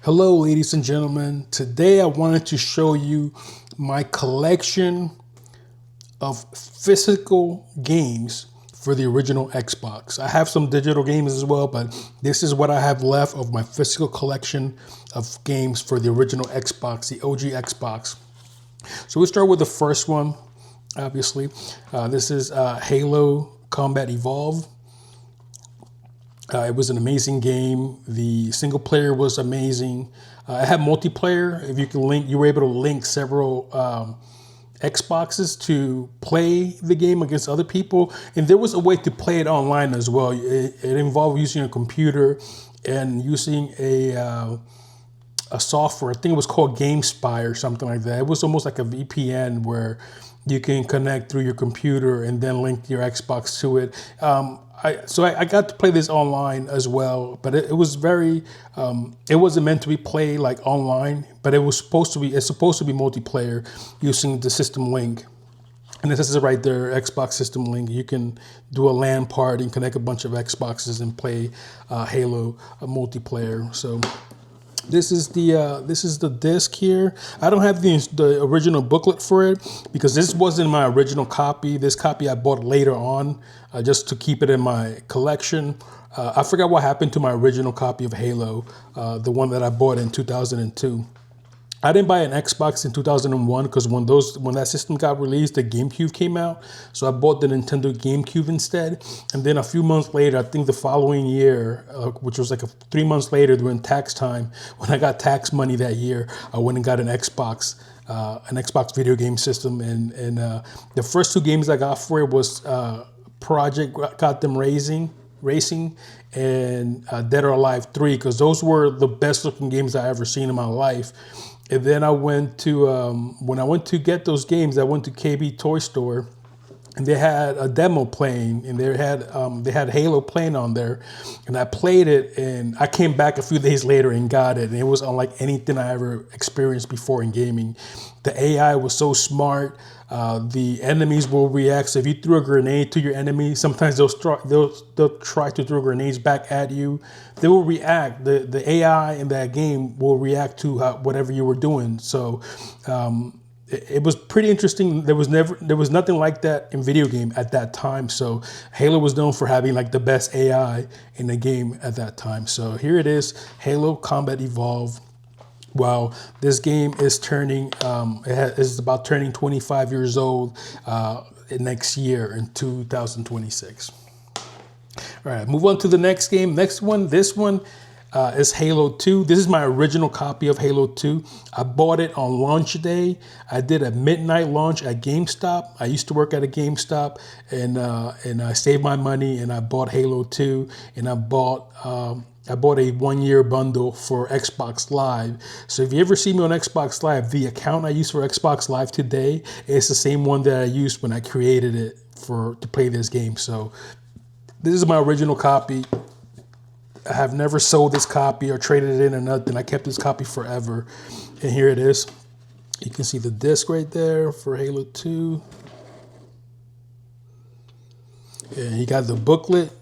Hello, ladies and gentlemen. Today I wanted to show you my collection of physical games for the original Xbox. I have some digital games as well, but this is what I have left of my physical collection of games for the original Xbox, the OG Xbox. So we start with the first one, obviously. This is Halo Combat Evolved. It was an amazing game. The single player was amazing. It had multiplayer. If you can link, you were able to link several Xboxes to play the game against other people, and there was a way to play it online as well. It involved using a computer and using a software. I think it was called GameSpy or something like that. It was almost like a VPN where you can connect through your computer and then link your Xbox to it. I got to play this online as well, but it was very, it wasn't meant to be played like online, but it's supposed to be multiplayer using the system link. And this is it right there, Xbox system link. You can do a LAN party and connect a bunch of Xboxes and play Halo multiplayer. So this is the disc here. I don't have the original booklet for it because this wasn't my original copy. This copy I bought later on just to keep it in my collection. I forgot what happened to my original copy of Halo, the one that I bought in 2002. I didn't buy an Xbox in 2001 because when that system got released, the GameCube came out. So I bought the Nintendo GameCube instead. And then a few months later, I think the following year, which was like 3 months later during tax time, when I got tax money that year, I went and got an Xbox video game system. And the first two games I got for it was Project Gotham Racing and Dead or Alive 3, because those were the best looking games I ever seen in my life. And then I went to, when I went to get those games, I went to KB Toy Store, and they had a demo playing, and they had Halo playing on there, and I played it, and I came back a few days later and got it, and it was unlike anything I ever experienced before in gaming. The AI was so smart. The enemies will react. So if you threw a grenade to your enemy, sometimes they'll try to throw grenades back at you. They will react. The AI in that game will react to whatever you were doing. So it was pretty interesting. There was nothing like that in video game at that time. So Halo was known for having like the best AI in the game at that time. So here it is, Halo Combat Evolved. Wow, this game is turning, is about turning 25 years old next year in 2026. All right, move on to the next game. This one is Halo 2. This is my original copy of Halo 2. I bought it on launch day. I did a midnight launch at GameStop. I used to work at a GameStop, and I saved my money and I bought Halo 2, and I bought a 1-year bundle for Xbox Live. So if you ever see me on Xbox Live, the account I use for Xbox Live today is the same one that I used when I created it to play this game. So this is my original copy. I have never sold this copy or traded it in or nothing. I kept this copy forever. And here it is. You can see the disc right there for Halo 2. And you got the booklet.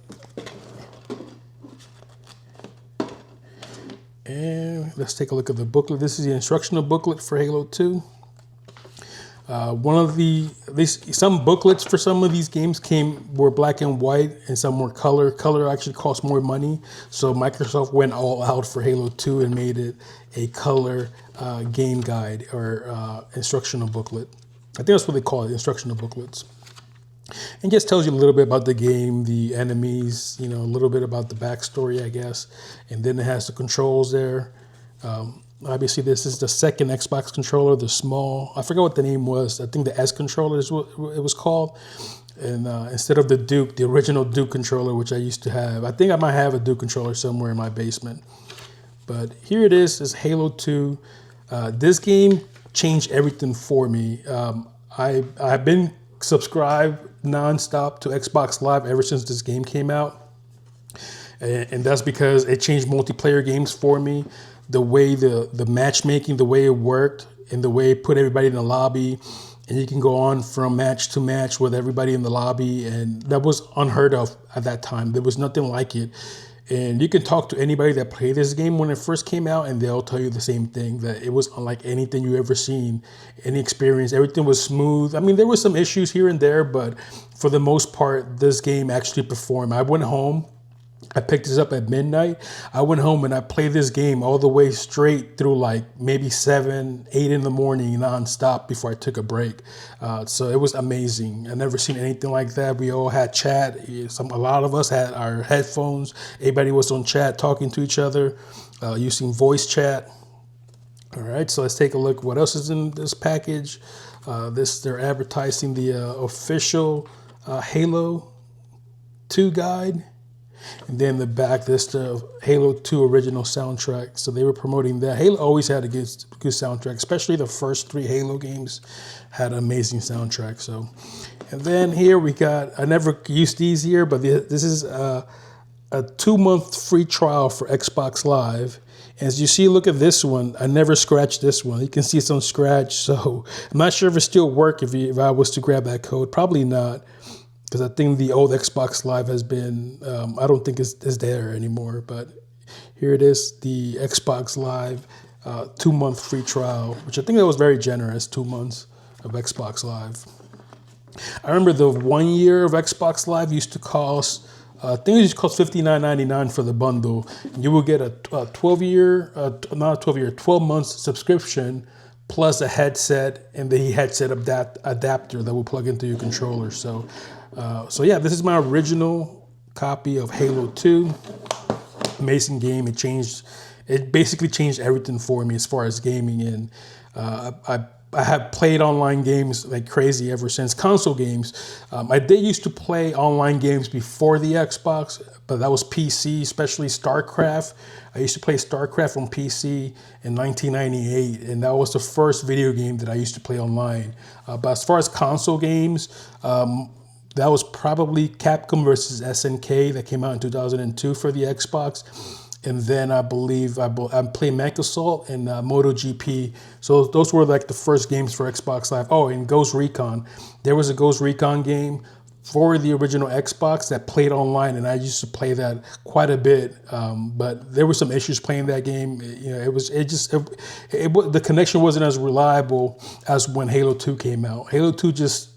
And let's take a look at the booklet. This is the instructional booklet for Halo 2. Some booklets for some of these games were black and white, and some were color. Color actually costs more money, so Microsoft went all out for Halo 2 and made it a color game guide or instructional booklet. I think that's what they call it, instructional booklets. And just tells you a little bit about the game, the enemies, a little bit about the backstory, I guess. And then it has the controls there. Obviously, this is the second Xbox controller, the small. I forgot what the name was. I think the S controller is what it was called. And instead of the Duke, the original Duke controller, which I used to have. I think I might have a Duke controller somewhere in my basement. But here it is Halo 2. This game changed everything for me. I've been subscribed nonstop to Xbox Live ever since this game came out. And that's because it changed multiplayer games for me. The way the matchmaking, the way it worked, and the way it put everybody in the lobby, and you can go on from match to match with everybody in the lobby, and that was unheard of at that time. There was nothing like it. And you can talk to anybody that played this game when it first came out, and they'll tell you the same thing, that it was unlike anything you ever seen, any experience. Everything was smooth. I mean, there were some issues here and there, but for the most part, this game actually performed. I went home. I picked this up at midnight. I went home and I played this game all the way straight through like maybe 7, 8 in the morning nonstop before I took a break. So it was amazing. I never seen anything like that. We all had chat. A lot of us had our headphones. Everybody was on chat talking to each other, using voice chat. All right, so let's take a look. What else is in this package? They're advertising the official Halo 2 guide. And then the back, this the Halo 2 original soundtrack. So they were promoting that. Halo always had a good soundtrack, especially the first 3 Halo games had an amazing soundtrack. So, and then here we got, I never used these here, but this is a 2-month free trial for Xbox Live. As you see, look at this one. I never scratched this one. You can see it's on scratch. So I'm not sure if it still work if I was to grab that code. Probably not. Because I think the old Xbox Live has been, I don't think it's there anymore. But here it is, the Xbox Live 2-month free trial, which I think that was very generous, 2 months of Xbox Live. I remember the 1 year of Xbox Live used to cost, I think it used to cost $59.99 for the bundle. You will get a 12 months subscription plus a headset and the headset adapter that will plug into your controller. So yeah, this is my original copy of Halo 2. Amazing game. It basically changed everything for me as far as gaming. And I have played online games like crazy ever since. Console games. I did used to play online games before the Xbox, but that was PC, especially StarCraft. I used to play StarCraft on PC in 1998, and that was the first video game that I used to play online. But as far as console games, that was probably Capcom versus SNK that came out in 2002 for the Xbox. And then I believe I played Mech Assault and MotoGP. So those were like the first games for Xbox Live. Oh, and Ghost Recon. There was a Ghost Recon game for the original Xbox that played online, and I used to play that quite a bit. But there were some issues playing that game. You know, the connection wasn't as reliable as when Halo 2 came out. Halo 2 just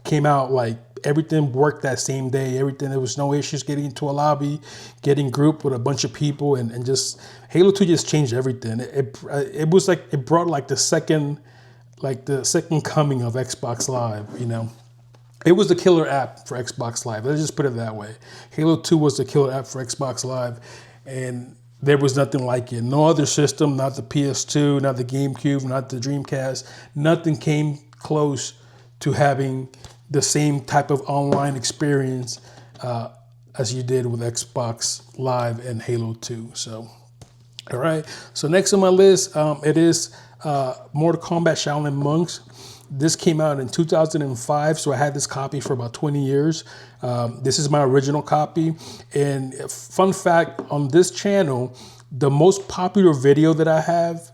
came out like everything worked that same day. There was no issues getting into a lobby, getting grouped with a bunch of people, and just Halo 2 just changed everything. It was like it brought like the second coming of Xbox Live. You know, it was the killer app for Xbox Live. Let's just put it that way. Halo 2 was the killer app for Xbox Live, and there was nothing like it. No other system, not the PS2, not the GameCube, not the Dreamcast. Nothing came close to having the same type of online experience as you did with Xbox Live and Halo 2. So, all right. So next on my list, it is Mortal Kombat Shaolin Monks. This came out in 2005, so I had this copy for about 20 years. This is my original copy. And fun fact, on this channel, the most popular video that I have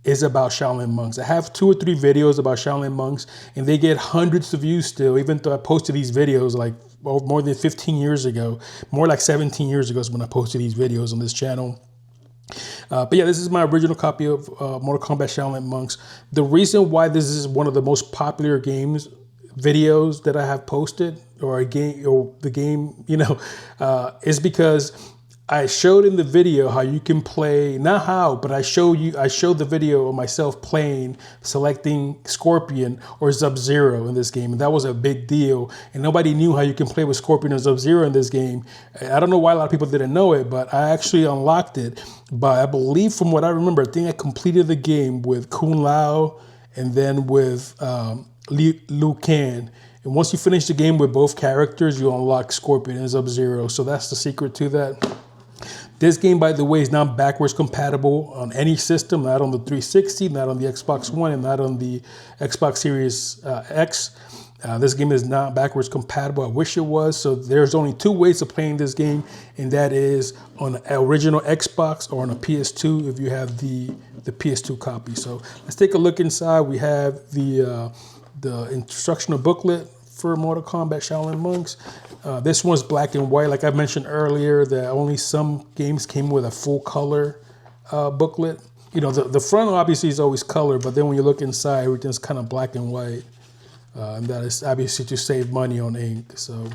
is about Shaolin Monks. I have 2 or 3 videos about Shaolin Monks, and they get hundreds of views still, even though I posted these videos like more than 15 years ago. More like 17 years ago is when I posted these videos on this channel. But yeah, this is my original copy of Mortal Kombat Shaolin Monks. The reason why this is one of the most popular videos that I have posted, or the game, you know, is because I showed in the video how you can play, not how, but I showed the video of myself playing, selecting Scorpion or Sub-Zero in this game. And that was a big deal. And nobody knew how you can play with Scorpion or Sub-Zero in this game. I don't know why a lot of people didn't know it, but I actually unlocked it. But I believe from what I remember, I think I completed the game with Kung Lao and then with Liu Kang. And once you finish the game with both characters, you unlock Scorpion and Sub-Zero. So that's the secret to that. This game, by the way, is not backwards compatible on any system, not on the 360, not on the Xbox One, and not on the Xbox Series X. This game is not backwards compatible. I wish it was. So there's only 2 ways of playing this game, and that is on an original Xbox or on a PS2 if you have the PS2 copy. So let's take a look inside. We have the instructional booklet for Mortal Kombat Shaolin Monks. This one's black and white. Like I mentioned earlier, that only some games came with a full color booklet. You know, the front obviously is always color, but then when you look inside, everything's kind of black and white. And that is obviously to save money on ink. So,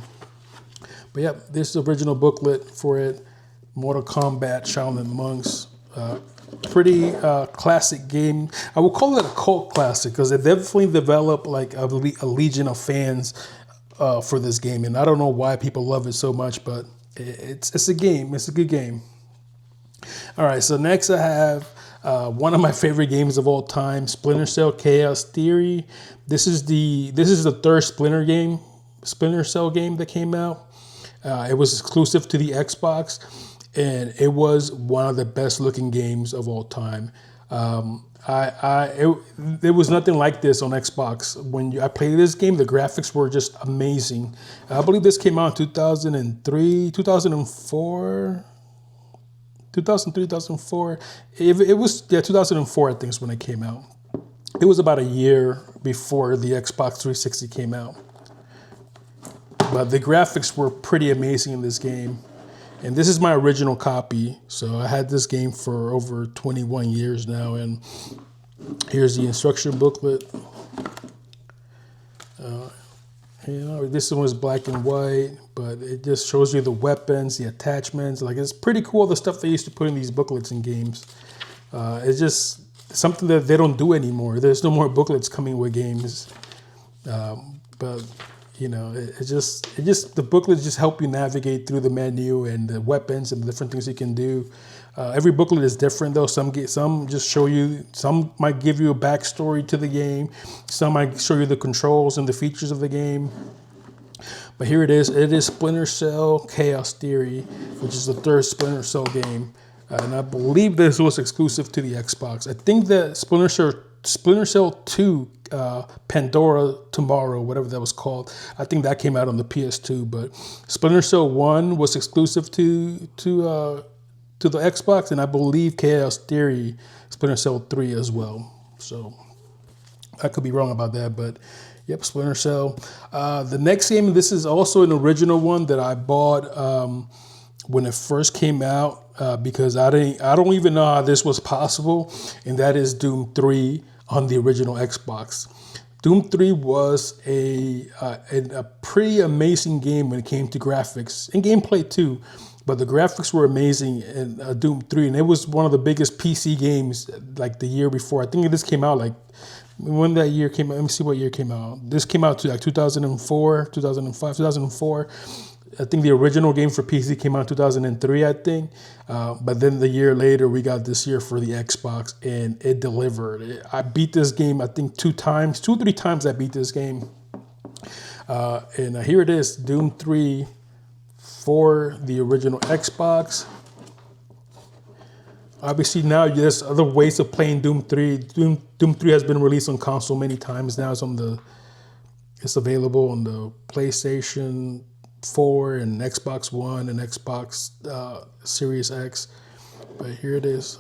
but yeah, this is the original booklet for it. Mortal Kombat Shaolin Monks. Pretty classic game. I would call it a cult classic because it definitely developed like a legion of fans for this game. And I don't know why people love it so much, but it's a game. It's a good game. All right, so next I have one of my favorite games of all time, Splinter Cell Chaos Theory. This is the third Splinter Cell game that came out. It was exclusive to the Xbox, and it was one of the best looking games of all time. There was nothing like this on Xbox. When I played this game, the graphics were just amazing. I believe this came out in 2003, 2004. 2004. It was 2004, I think is when it came out. It was about a year before the Xbox 360 came out. But the graphics were pretty amazing in this game. And this is my original copy. So I had this game for over 21 years now. And here's the instruction booklet. This one is black and white, but it just shows you the weapons, the attachments. Like, it's pretty cool, the stuff they used to put in these booklets in games. It's just something that they don't do anymore. There's no more booklets coming with games. But you know, it just the booklets just help you navigate through the menu and the weapons and the different things you can do. Every booklet is different though. Some just show you, some might give you a backstory to the game. Some might show you the controls and the features of the game. But here it is. It is Splinter Cell Chaos Theory, which is the third Splinter Cell game. And I believe this was exclusive to the Xbox. I think that Splinter Cell 2, Pandora Tomorrow, whatever that was called, I think that came out on the PS2. But Splinter Cell 1 was exclusive to the Xbox, and I believe Chaos Theory, Splinter Cell 3 as well. So I could be wrong about that, but yep, Splinter Cell. The next game, this is also an original one that I bought when it first came out because I don't even know how this was possible, and that is Doom 3 on the original Xbox. Doom 3 was a pretty amazing game when it came to graphics and gameplay too. But the graphics were amazing in Doom 3, and it was one of the biggest PC games like the year before. I think this came out like, when that year came out, let me see what year it came out. This came out to like 2004, 2005, 2004. I think the original game for PC came out in 2003, I think. But then the year later, we got this year for the Xbox, and it delivered. I beat this game, I think 2 or 3 times I beat this game. And here it is, Doom 3. For the original Xbox. Obviously now there's other ways of playing Doom 3. Doom 3 has been released on console many times now. It's available on the PlayStation 4 and Xbox One and Xbox Series X. But here it is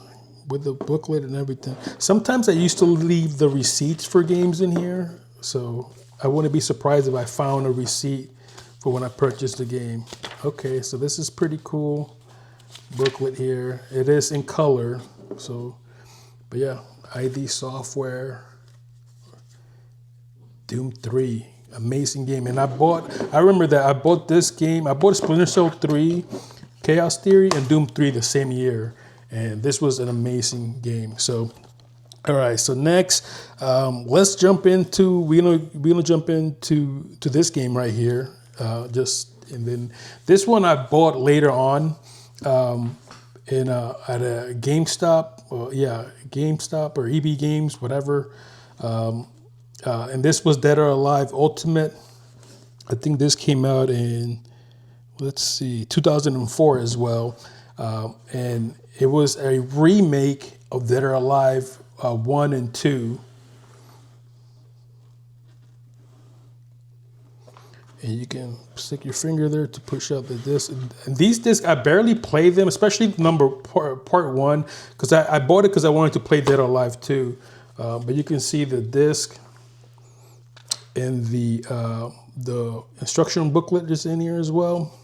with the booklet and everything. Sometimes I used to leave the receipts for games in here, so I wouldn't be surprised if I found a receipt for when I purchased the game. Okay, so this is pretty cool booklet here. It is in color, so, but yeah, ID Software, Doom 3, amazing game. And I remember that I bought this game, I bought Splinter Cell 3, Chaos Theory, and Doom 3 the same year. And this was an amazing game. So, all right, so next, let's jump into, we're gonna jump into this game right here. And then this one I bought later on at a GameStop, GameStop or EB Games, whatever. And this was Dead or Alive Ultimate. I think this came out in, 2004 as well. And it was a remake of Dead or Alive 1 and 2. And you can stick your finger there to push out the disc. And these discs, I barely play them, especially part 1, because I bought it because I wanted to play Dead or Alive 2. But you can see the disc and the The instructional booklet is in here as well.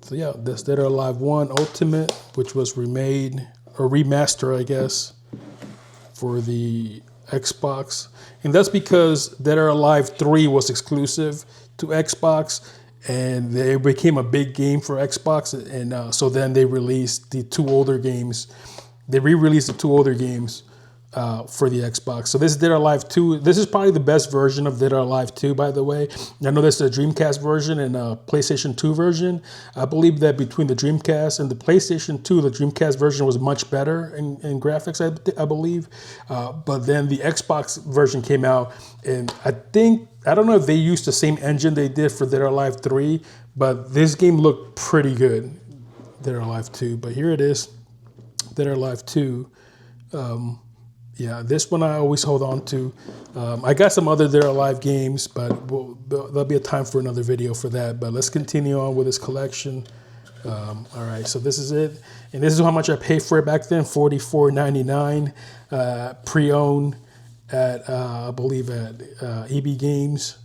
So yeah, that's Dead or Alive 1 Ultimate, which was remade or remaster, I guess, for the Xbox. And that's because Dead or Alive 3 was exclusive to Xbox, and it became a big game for Xbox. And so then they released the two older games. They re-released the two older games for the Xbox. So this is Dead or Alive 2. This is probably the best version of Dead or Alive 2, by the way. I know there's a Dreamcast version and a PlayStation 2 version. I believe that between the Dreamcast and the PlayStation 2, the Dreamcast version was much better in graphics, I believe. But then the Xbox version came out, and I don't know if they used the same engine they did for Dead or Alive 3, but this game looked pretty good, Dead or Alive 2. But here it is, Dead or Alive 2. Yeah, this one I always hold on to. I got some other Dead or Alive games, but there'll be a time for another video for that. But let's continue on with this collection. All right, so this is it. And this is how much I paid for it back then, $44.99, pre-owned at, I believe, at EB Games.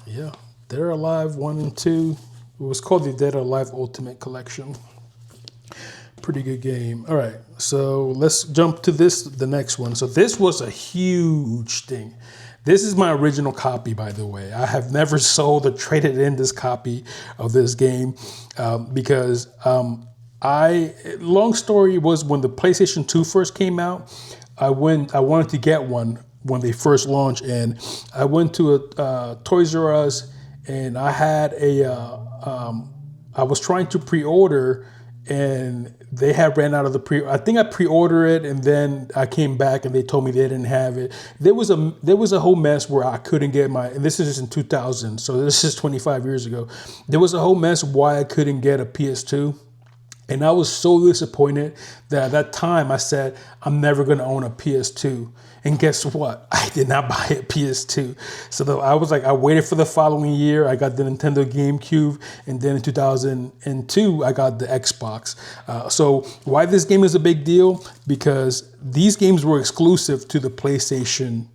Yeah, Dead or Alive 1 and 2. It was called the Dead or Alive Ultimate Collection. Pretty good game. All right, so let's jump to the next one. So this was a huge thing. This is my original copy, by the way. I have never sold or traded in this copy of this game because long story was, when the PlayStation 2 first came out, I wanted to get one when they first launched, and I went to a Toys R Us, and I had I was trying to pre-order, and they had ran out of the I think I pre-ordered it, and then I came back and they told me they didn't have it. There was a whole mess where I couldn't get and this is in 2000, so this is 25 years ago. There was a whole mess why I couldn't get a PS2. And I was so disappointed that at that time I said, I'm never going to own a PS2. And guess what? I did not buy a PS2. So I was like, I waited for the following year. I got the Nintendo GameCube. And then in 2002, I got the Xbox. So why this game is a big deal? Because these games were exclusive to the PlayStation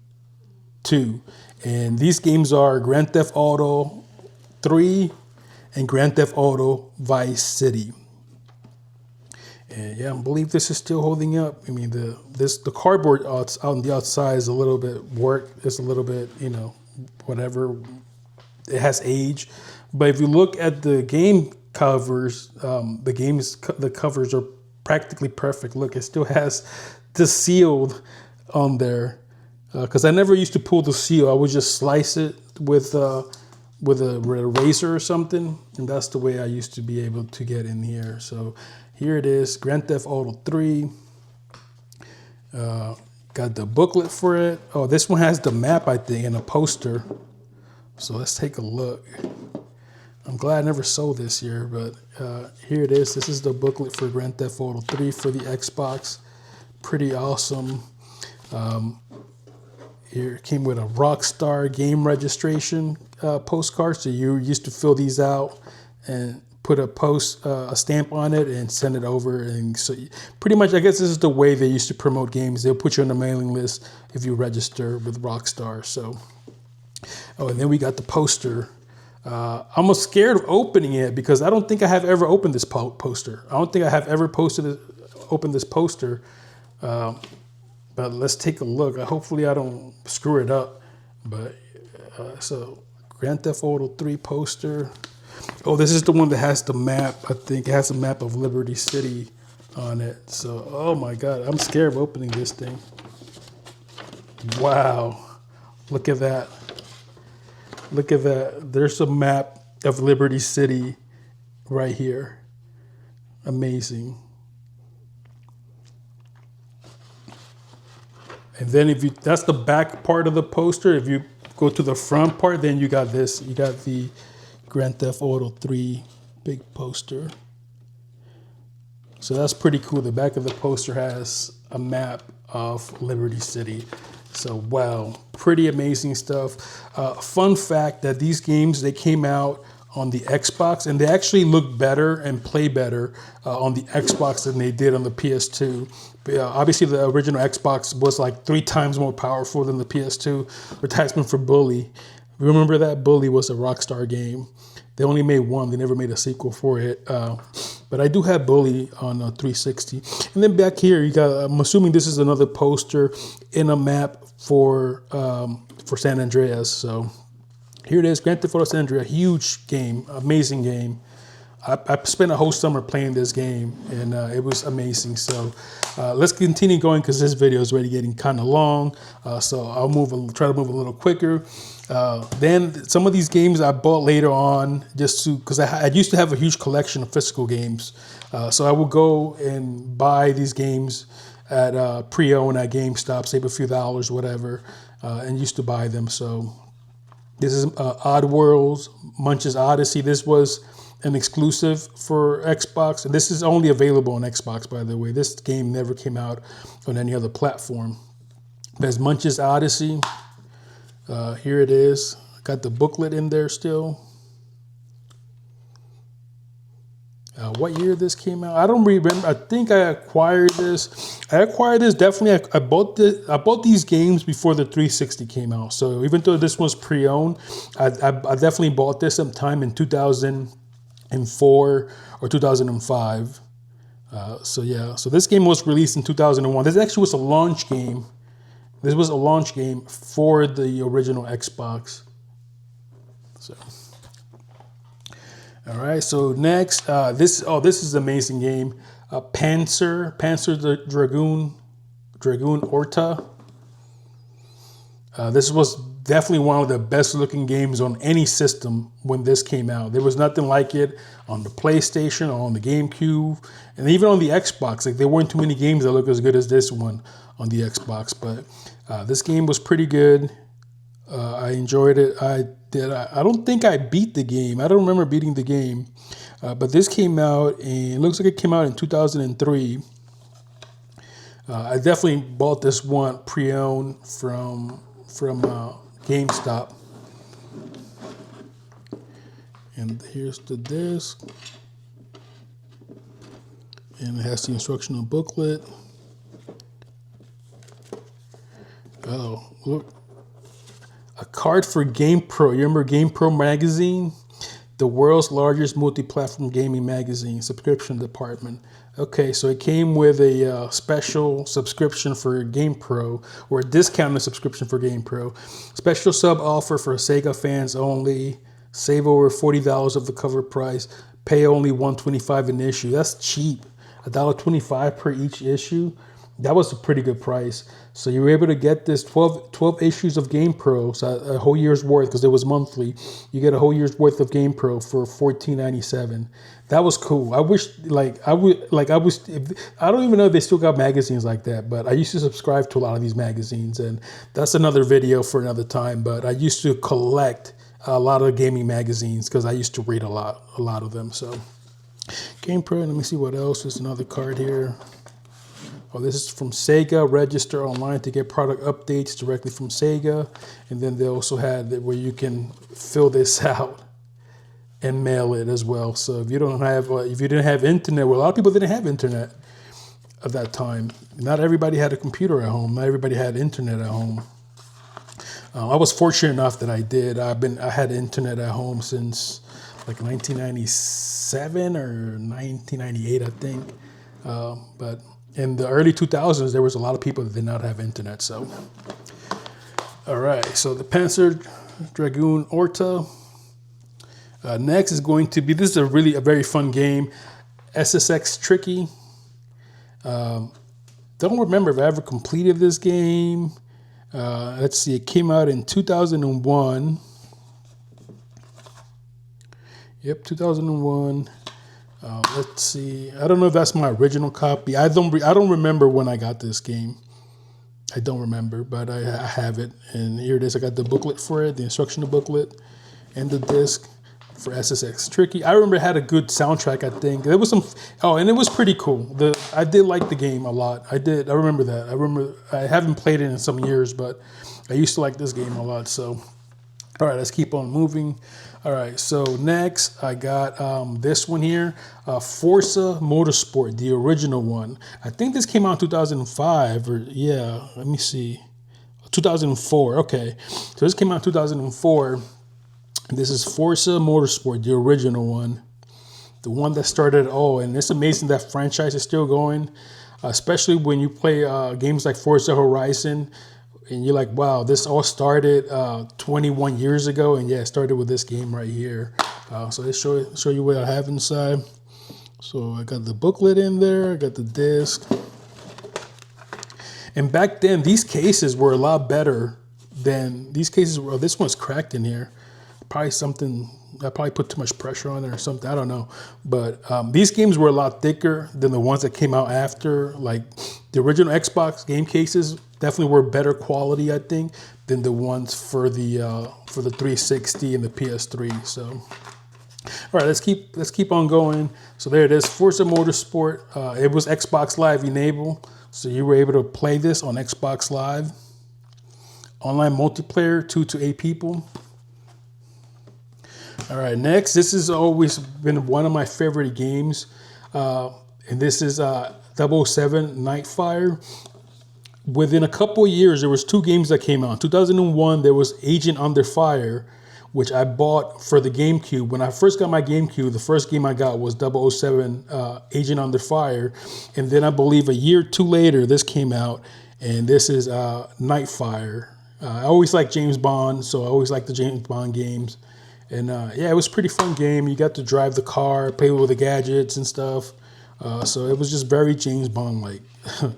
2. And these games are Grand Theft Auto 3 and Grand Theft Auto Vice City. And yeah, I believe this is still holding up. I mean, the cardboard out on the outside is a little bit warped. It's a little bit, whatever. It has age. But if you look at the game covers, the covers are practically perfect. Look, it still has the seal on there. Because I never used to pull the seal. I would just slice it with a razor or something. And that's the way I used to be able to get in here. So here it is, Grand Theft Auto 3. Got the booklet for it. Oh, this one has the map, I think, and a poster. So let's take a look. I'm glad I never sold this here, but here it is. This is the booklet for Grand Theft Auto 3 for the Xbox. Pretty awesome. Here it came with a Rockstar game registration postcard. So you used to fill these out and put a stamp on it and send it over. And so pretty much, I guess this is the way they used to promote games. They'll put you on the mailing list if you register with Rockstar. So, oh, and then we got the poster. I'm scared of opening it because I don't think I have ever opened this poster. I don't think I have ever opened this poster. But let's take a look. Hopefully I don't screw it up. But so Grand Theft Auto 3 poster. Oh, this is the one that has the map. I think it has a map of Liberty City on it. So, oh my God, I'm scared of opening this thing. Wow. Look at that. Look at that. There's a map of Liberty City right here. Amazing. And then that's the back part of the poster. If you go to the front part, then you got this. You got the Grand Theft Auto 3 big poster. So that's pretty cool. The back of the poster has a map of Liberty City. So wow, pretty amazing stuff. Fun fact that these games, they came out on the Xbox, and they actually look better and play better on the Xbox than they did on the PS2. Obviously, the original Xbox was like 3 times more powerful than the PS2. Advertisement for Bully. Remember that? Bully was a Rockstar game. They only made one. They never made a sequel for it. But I do have Bully on 360. And then back here, you got. I'm assuming this is another poster in a map for San Andreas. So here it is, Grand Theft Auto San Andreas. Huge game, amazing game. I spent a whole summer playing this game, and it was amazing. So let's continue going because this video is already getting kind of long. So I'll try to move a little quicker. Then some of these games I bought later on just because I used to have a huge collection of physical games. So I would go and buy these games at pre-owned at GameStop, save a few dollars, whatever, and used to buy them. So this is Oddworlds, Munch's Odyssey. This was an exclusive for Xbox, and this is only available on Xbox, by the way. This game never came out on any other platform. There's Munch's Odyssey. Here it is. Got the booklet in there still. What year this came out? I don't remember. I think I acquired this. Definitely. I bought these games before the 360 came out. So even though this was pre-owned, I definitely bought this sometime in 2004 or 2005. So yeah. So this game was released in 2001. This actually was a launch game. This was a launch game for the original Xbox. So. All right, so next, this is an amazing game. Panzer the Dragoon Orta. This was definitely one of the best looking games on any system when this came out. There was nothing like it on the PlayStation or on the GameCube, and even on the Xbox. Like there weren't too many games that look as good as this one on the Xbox. But this game was pretty good. I enjoyed it. I don't think I beat the game. I don't remember beating the game. But this came out, and it looks like it came out in 2003. I definitely bought this one pre-owned from GameStop. And here's the disc. And it has the instructional booklet. Oh, look. A card for GamePro. You remember GamePro magazine? The world's largest multi-platform gaming magazine, subscription department. Okay, so it came with a special subscription for GamePro, or a discounted subscription for GamePro. Special sub offer for Sega fans only. Save over $40 of the cover price. Pay only $125 an issue. That's cheap. $1.25 per each issue. That was a pretty good price. So you were able to get this 12 issues of GamePro, so a whole year's worth, because it was monthly. You get a whole year's worth of GamePro for $14.97. That was cool. I wish, I don't even know if they still got magazines like that, but I used to subscribe to a lot of these magazines, and that's another video for another time. But I used to collect a lot of gaming magazines because I used to read a lot of them. So GamePro. Let me see what else. There's another card here. Oh, this is from Sega. Register online to get product updates directly from Sega. And then they also had it where you can fill this out and mail it as well. So if you didn't have internet, well, a lot of people didn't have internet at that time. Not everybody had a computer at home. Not everybody had internet at home. I was fortunate enough that I did. I had internet at home since like 1997 or 1998, I think. But in the early 2000s, there was a lot of people that did not have internet. So, all right. So the Panzer Dragoon Orta. Next is going to be, this is a very fun game, SSX Tricky. Don't remember if I ever completed this game. Let's see, it came out in 2001. Yep, 2001. Let's see. I don't know if that's my original copy. I don't remember when I got this game. I don't remember, but I have it. And here it is. I got the booklet for it, the instructional booklet, and the disc for SSX Tricky. I remember it had a good soundtrack, I think. There was some, and it was pretty cool. I did like the game a lot. I remember that. I haven't played it in some years, but I used to like this game a lot. So All right, let's keep on moving. All right, so next I got this one here, Forza Motorsport, the original one. I think this came out in 2005, or yeah, let me see, 2004. Okay, so this came out in 2004. This is Forza Motorsport, the original one, the one that started it all. And it's amazing that franchise is still going, especially when you play games like Forza Horizon. And you're like, wow, this all started 21 years ago. And yeah, it started with this game right here. So let's show you what I have inside. So I got the booklet in there. I got the disc. And back then, these cases were a lot better than these cases. Well, this one's cracked in here. Probably something, I probably put too much pressure on it or something. I don't know. But these games were a lot thicker than the ones that came out after. Like the original Xbox game cases definitely were better quality, I think, than the ones for the 360 and the PS3. So, all right, let's keep on going. So there it is, Forza Motorsport. It was Xbox Live enabled, so you were able to play this on Xbox Live. Online multiplayer, 2 to 8 people. All right, next, this has always been one of my favorite games, and this is 007 Nightfire. Within a couple of years, there was 2 games that came out. In 2001, there was Agent Under Fire, which I bought for the GameCube. When I first got my GameCube, the first game I got was 007 Agent Under Fire. And then I believe a year or 2 later, this came out, and this is Nightfire. I always liked James Bond, so I always liked the James Bond games. And yeah, it was a pretty fun game. You got to drive the car, play with the gadgets and stuff. So it was just very James Bond-like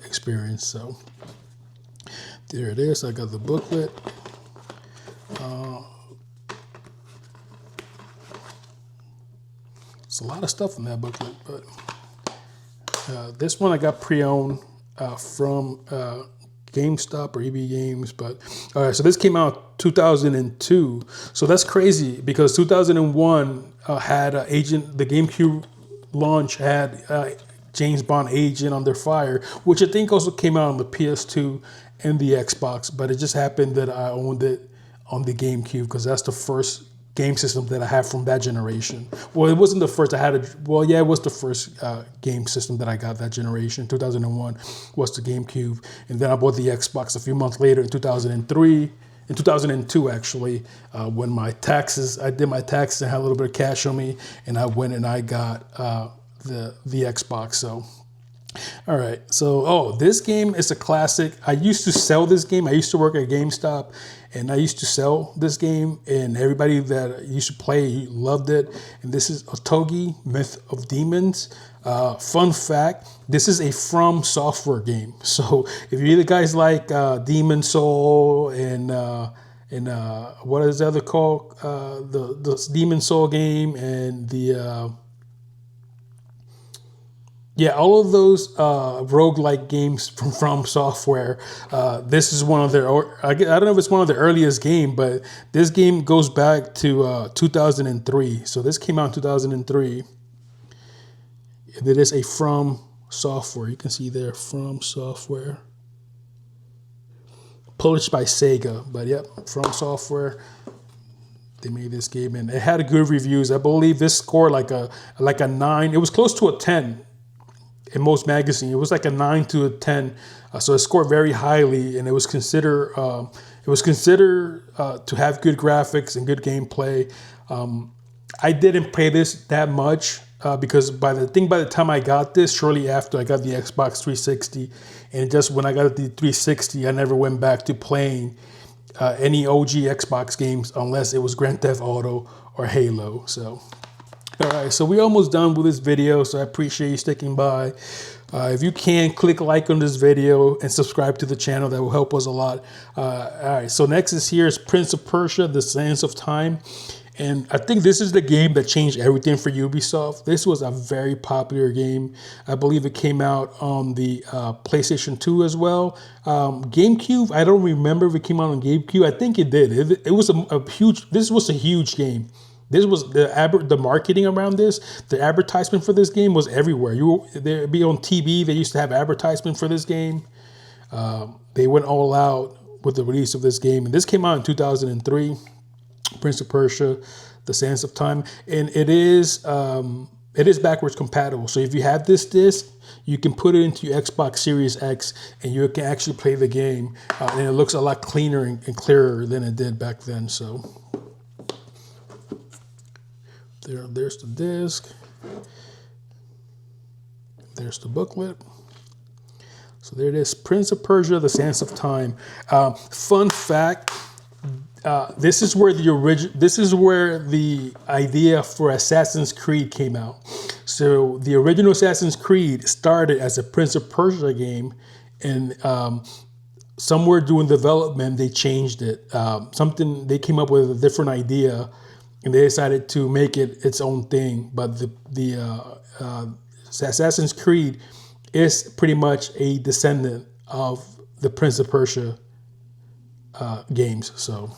experience. So there it is. I got the booklet. It's a lot of stuff in that booklet, but this one I got pre-owned from GameStop or EB Games. But all right, so this came out 2002. So that's crazy because 2001 had the GameCube launch had James Bond Agent Under Fire, which I think also came out on the PS2 and the Xbox, but it just happened that I owned it on the GameCube because that's the first game system that I have from that generation. Well, it wasn't the first. It was the first game system that I got that generation. 2001 was the GameCube, and then I bought the Xbox a few months later in 2003. In 2002, actually, when I did my taxes and had a little bit of cash on me, and I went and I got the Xbox. So, all right. So, this game is a classic. I used to sell this game. I used to work at GameStop, and I used to sell this game, and everybody that used to play loved it. And this is Otogi Myth of Demons. Fun fact, this is a From Software game. So if you guys like Demon Soul and what is the other called? The Demon Soul game and all of those roguelike games from Software. This is one of their, I don't know if it's one of the earliest game, but this game goes back to 2003. So this came out in 2003. And it is a From Software. You can see there, From Software. Published by Sega, but yep, From Software. They made this game, and it had good reviews. I believe this scored like a 9. It was close to a 10 in most magazines. It was like a 9 to a 10, so it scored very highly, and it was considered to have good graphics and good gameplay. I didn't play this that much because by the time I got this, shortly after I got the Xbox 360, and just when I got the 360, I never went back to playing any OG Xbox games unless it was Grand Theft Auto or Halo. So. All right, so we're almost done with this video, so I appreciate you sticking by. If you can, click like on this video and subscribe to the channel. That will help us a lot. All right, so next is Prince of Persia, The Sands of Time. And I think this is the game that changed everything for Ubisoft. This was a very popular game. I believe it came out on the PlayStation 2 as well. GameCube, I don't remember if it came out on GameCube. I think it did. It was this was a huge game. This was the marketing around this. The advertisement for this game was everywhere. They'd be on TV. They used to have advertisement for this game. They went all out with the release of this game. And this came out in 2003. Prince of Persia, The Sands of Time, and it is backwards compatible. So if you have this disc, you can put it into your Xbox Series X, and you can actually play the game, and it looks a lot cleaner and clearer than it did back then. So there's the disc. There's the booklet. So there it is, Prince of Persia: The Sands of Time. Fun fact. This is where the idea for Assassin's Creed came out. So the original Assassin's Creed started as a Prince of Persia game, and somewhere during development they changed it. They came up with a different idea, and they decided to make it its own thing. But the Assassin's Creed is pretty much a descendant of the Prince of Persia games. So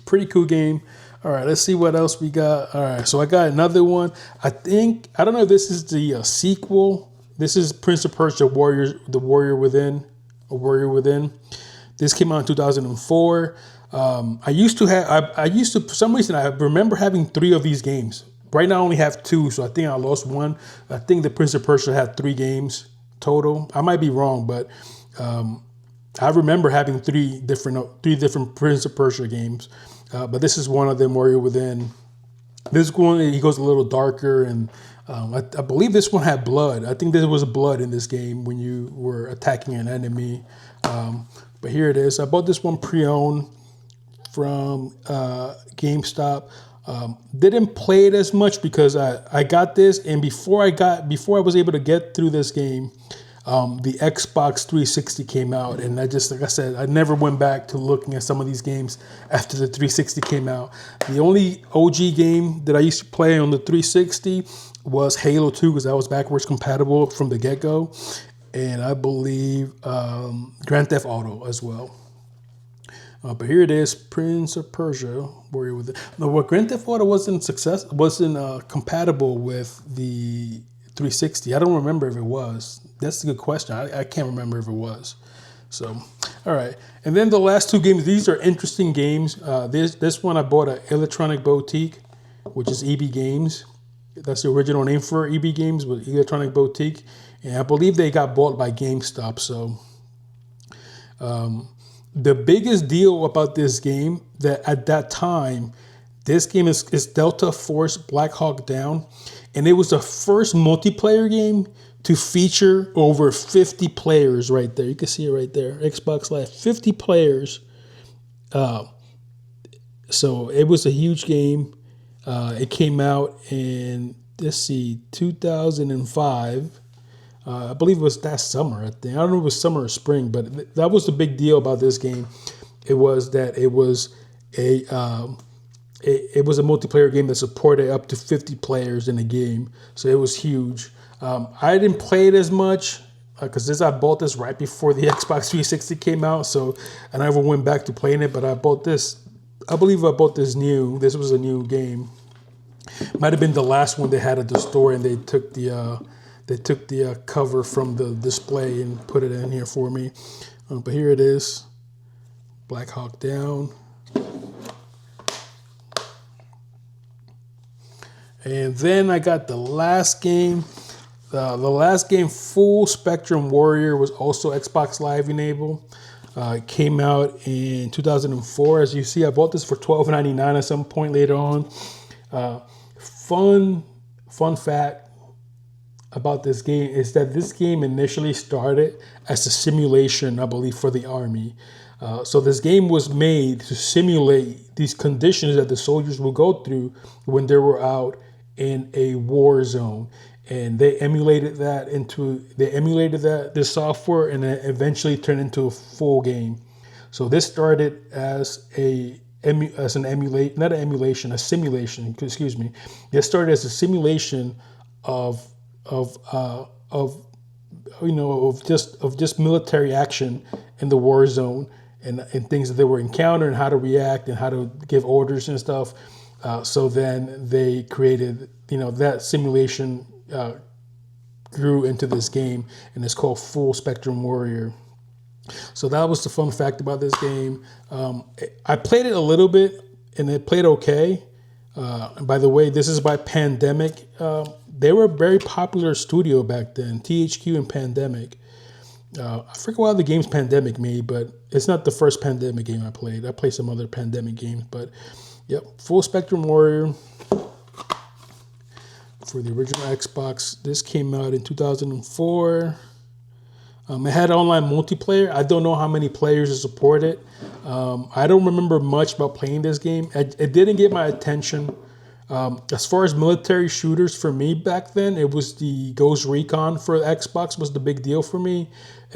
pretty cool game. All right, let's see what else we got. All right, so I got another one. I don't know if this is the sequel. This is Prince of Persia: The Warrior Within. This came out in 2004. For some reason, I remember having 3 of these games. Right now I only have 2, so I think I lost one. I think the Prince of Persia had 3 games total. I might be wrong, but I remember having 3 different Prince of Persia games. But this is one of them, Warrior Within. This one, he goes a little darker, and I believe this one had blood. I think there was blood in this game when you were attacking an enemy. But here it is. I bought this one pre-owned from GameStop. Didn't play it as much because I got this, and before I was able to get through this game, the Xbox 360 came out, and like I said, I never went back to looking at some of these games after the 360 came out. The only OG game that I used to play on the 360 was Halo 2, because that was backwards compatible from the get-go, and I believe Grand Theft Auto as well. But here it is, Prince of Persia: Warrior Within. No, what Grand Theft Auto wasn't compatible with the 360. I don't remember if it was. That's a good question. I can't remember if it was. So, all right. And then the last 2 games. These are interesting games. This one I bought at Electronic Boutique, which is EB Games. That's the original name for EB Games, was Electronic Boutique, and I believe they got bought by GameStop. So. The biggest deal about this game, that at that time, this game is Delta Force Black Hawk Down, and it was the first multiplayer game to feature over 50 players right there. You can see it right there, Xbox Live, 50 players. So it was a huge game. It came out in, 2005. I believe it was that summer. I think. I don't know if it was summer or spring, but that was the big deal about this game. It was that it was a multiplayer game that supported up to 50 players in a game. So it was huge. I didn't play it as much because I bought this right before the Xbox 360 came out. So I never went back to playing it, but I bought this. I believe I bought this new. This was a new game. Might have been the last one they had at the store, and they took the cover from the display and put it in here for me. But here it is, Black Hawk Down. And then I got the last game. The last game, Full Spectrum Warrior, was also Xbox Live enabled. It came out in 2004. As you see, I bought this for $12.99 at some point later on. Fun fact about this game is that this game initially started as a simulation, I believe, for the Army. So this game was made to simulate these conditions that the soldiers will go through when they were out in a war zone. And they emulated this software, and it eventually turned into a full game. So this started as a simulation. Excuse me. This started as a simulation of just military action in the war zone, and things that they were encountering, how to react and how to give orders and stuff. So then they created, that simulation grew into this game, and it's called Full Spectrum Warrior. So that was the fun fact about this game. I played it a little bit and it played okay. And by the way, this is by Pandemic. They were a very popular studio back then, THQ and Pandemic. I forget what other games Pandemic made, but it's not the first Pandemic game I played. I played some other Pandemic games, but yep, Full Spectrum Warrior for the original Xbox. This came out in 2004. It had online multiplayer. I don't know how many players it supported. I don't remember much about playing this game. It didn't get my attention. As far as military shooters for me back then, it was the Ghost Recon for Xbox was the big deal for me.